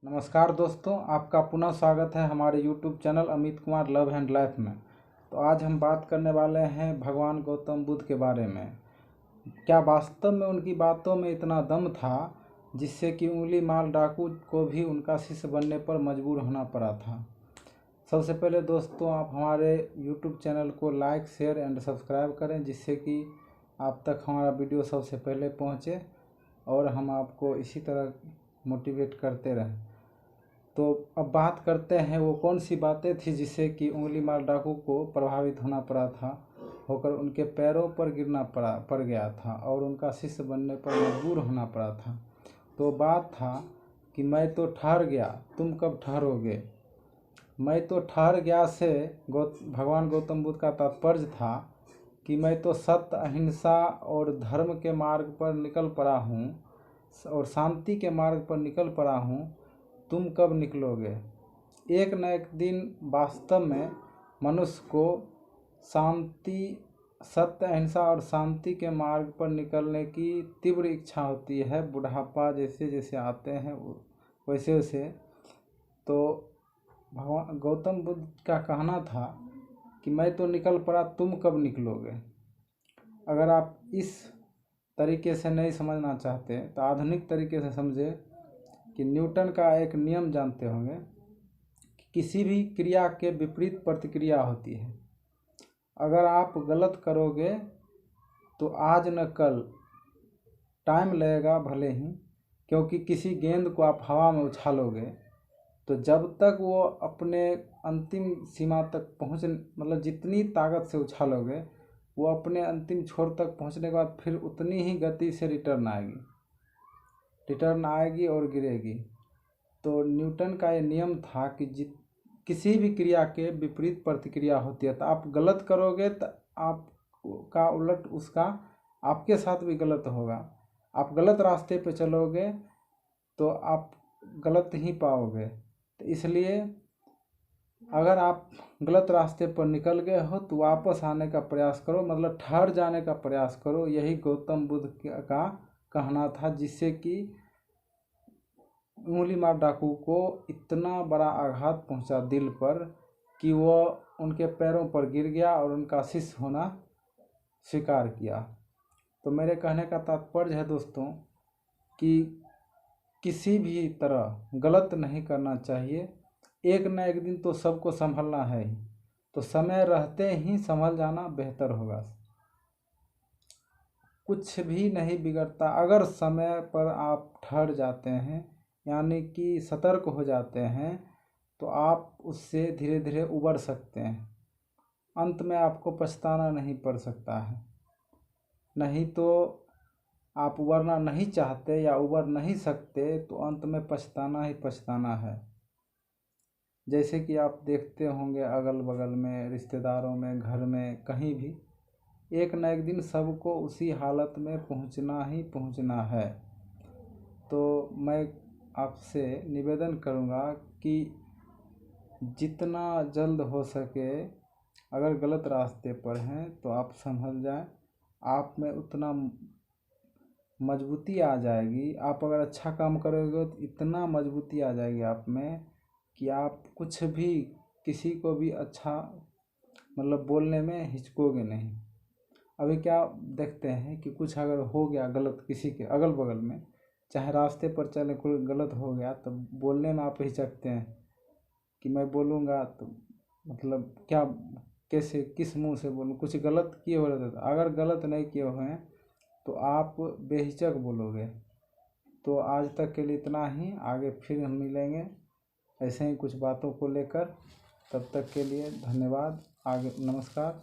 नमस्कार दोस्तों, आपका पुनः स्वागत है हमारे YouTube channel Amit Kumar love and life में। तो आज हम बात करने वाले हैं भगवान गौतम बुद्ध के बारे में। क्या वास्तव में उनकी बातों में इतना दम था जिससे कि उंगली माल डाकू को भी उनका शिष्य बनने पर मजबूर होना पड़ा था। सबसे पहले दोस्तों, आप हमारे YouTube चैनल को लाइक, शेयर एंड सब्सक्राइब करें जिससे कि आप तक हमारा वीडियो सबसे पहले पहुँचे और हम आपको इसी तरह मोटिवेट करते रहें। तो अब बात करते हैं वो कौन सी बातें थी जिससे कि उंगली माल डाकू को प्रभावित होना पड़ा था, होकर उनके पैरों पर गिरना पड़ गया था और उनका शिष्य बनने पर मजबूर होना पड़ा था। तो बात था कि मैं तो ठहर गया, तुम कब ठहरोगे। मैं तो ठहर गया से भगवान गौतम बुद्ध का तात्पर्य था कि मैं तो सत्य, अहिंसा और धर्म के मार्ग पर निकल पड़ा हूँ और शांति के मार्ग पर निकल पड़ा हूँ। तुम कब निकलोगे। एक न एक दिन वास्तव में मनुष्य को शांति, सत्य, अहिंसा और शांति के मार्ग पर निकलने की तीव्र इच्छा होती है। बुढ़ापा जैसे जैसे आते हैं वैसे वैसे। तो भगवान गौतम बुद्ध का कहना था कि मैं तो निकल पड़ा, तुम कब निकलोगे। अगर आप इस तरीके से नहीं समझना चाहते तो आधुनिक तरीके से समझे कि न्यूटन का एक नियम जानते होंगे कि किसी भी क्रिया के विपरीत प्रतिक्रिया होती है। अगर आप गलत करोगे तो आज न कल टाइम लगेगा भले ही, क्योंकि किसी गेंद को आप हवा में उछालोगे तो जब तक वो अपने अंतिम सीमा तक मतलब जितनी ताकत से उछालोगे वो अपने अंतिम छोर तक पहुंचने के बाद फिर उतनी ही गति से रिटर्न आएगी और गिरेगी। तो न्यूटन का ये नियम था कि किसी भी क्रिया के विपरीत प्रतिक्रिया होती है। तो आप गलत करोगे तो आपका उलट उसका आपके साथ भी गलत होगा। आप गलत रास्ते पे चलोगे तो आप गलत ही पाओगे। तो इसलिए अगर आप गलत रास्ते पर निकल गए हो तो वापस आने का प्रयास करो, मतलब ठहर जाने का प्रयास करो। यही गौतम बुद्ध का कहना था, जिससे कि उंगली मार डाकू को इतना बड़ा आघात पहुंचा दिल पर कि वह उनके पैरों पर गिर गया और उनका शिष्य होना स्वीकार किया। तो मेरे कहने का तात्पर्य है दोस्तों कि किसी भी तरह गलत नहीं करना चाहिए। एक न एक दिन तो सबको संभलना है ही, तो समय रहते ही संभल जाना बेहतर होगा। कुछ भी नहीं बिगड़ता अगर समय पर आप ठहर जाते हैं, यानी कि सतर्क हो जाते हैं, तो आप उससे धीरे धीरे उबर सकते हैं। अंत में आपको पछताना नहीं पड़ सकता है। नहीं तो आप उबरना नहीं चाहते या उबर नहीं सकते तो अंत में पछताना ही पछताना है। जैसे कि आप देखते होंगे अगल बगल में, रिश्तेदारों में, घर में, कहीं भी एक न एक दिन सबको उसी हालत में पहुंचना ही पहुंचना है। तो मैं आपसे निवेदन करूंगा कि जितना जल्द हो सके अगर गलत रास्ते पर हैं तो आप संभल जाएं। आप में उतना मजबूती आ जाएगी, आप अगर अच्छा काम करोगे तो इतना मजबूती आ जाएगी आप में कि आप कुछ भी किसी को भी अच्छा मतलब बोलने में हिचकोगे नहीं। अभी क्या देखते हैं कि कुछ अगर हो गया गलत किसी के अगल बगल में, चाहे रास्ते पर चले कोई गलत हो गया तो बोलने में आप हिचकते हैं कि मैं बोलूँगा तो मतलब क्या, कैसे, किस मुंह से बोलूँ। कुछ गलत किए हो रहे थे, अगर गलत नहीं किए हुए हैं तो आप बेहिचक बोलोगे। तो आज तक के लिए इतना ही, आगे फिर हम मिलेंगे ऐसे ही कुछ बातों को लेकर। तब तक के लिए धन्यवाद। आगे नमस्कार।